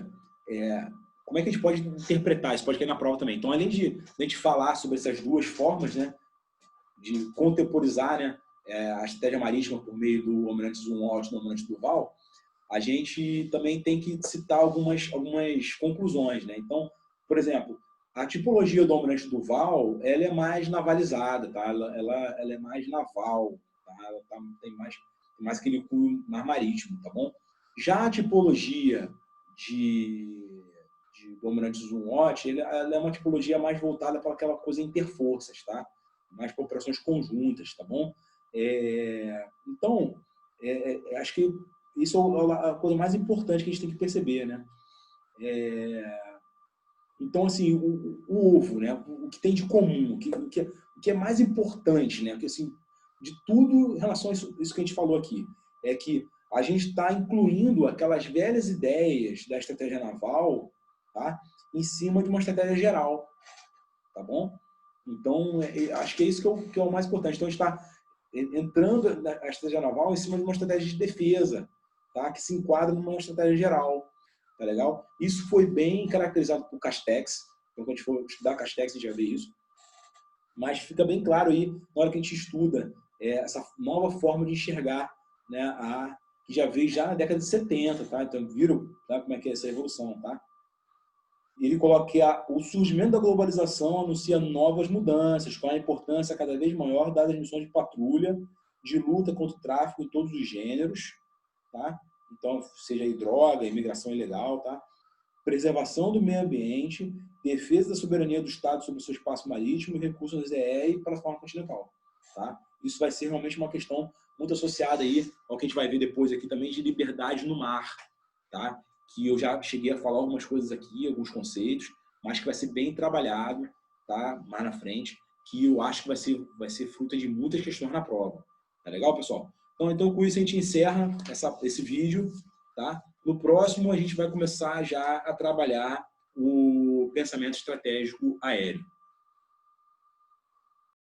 como é que a gente pode interpretar isso? Pode cair na prova também. Então, além de a gente falar sobre essas duas formas, né, de contemporizar, né, a estratégia marítima por meio do Almirante Zumwalt e do Almirante Duval, a gente também tem que citar algumas conclusões, né? Então, por exemplo, a tipologia do Almirante Duval, ela é mais navalizada, tá? Ela é mais naval, tá? Ela tem mais aquele cunho mais marítimo, tá bom? Já a tipologia do Almirante Zumwalt, ela é uma tipologia mais voltada para aquela coisa interforças, tá? Mais para operações conjuntas, tá bom? Então, acho que isso é a coisa mais importante que a gente tem que perceber, né? Então, assim, o ovo, né? O que tem de comum, o que é mais importante, né? Porque, assim, de tudo em relação a isso que a gente falou aqui, é que a gente está incluindo aquelas velhas ideias da estratégia naval, tá? Em cima de uma estratégia geral, tá bom? Então, acho que é isso que é o mais importante. Então, a gente está entrando na estratégia naval em cima de uma estratégia de defesa, tá? Que se enquadra numa estratégia geral. Tá legal? Isso foi bem caracterizado por Castex. Então, quando a gente for estudar Castex, a gente vai ver isso. Mas fica bem claro aí, na hora que a gente estuda essa nova forma de enxergar, né, que já veio já na década de 70, tá? Então, viram, tá, como é que é essa evolução, tá? Ele coloca que o surgimento da globalização anuncia novas mudanças, com a importância cada vez maior das missões de patrulha, de luta contra o tráfico em todos os gêneros, tá? Então, seja aí droga, imigração ilegal, tá? Preservação do meio ambiente, defesa da soberania do Estado sobre o seu espaço marítimo e recursos da ZE e plataforma continental, tá? Isso vai ser realmente uma questão muito associada aí ao que a gente vai ver depois aqui também de liberdade no mar, tá? Que eu já cheguei a falar algumas coisas aqui, alguns conceitos, mas que vai ser bem trabalhado, tá? Mais na frente, que eu acho que vai ser fruto de muitas questões na prova. Tá legal, pessoal? Então com isso a gente encerra esse vídeo, tá? No próximo a gente vai começar já a trabalhar o pensamento estratégico aéreo.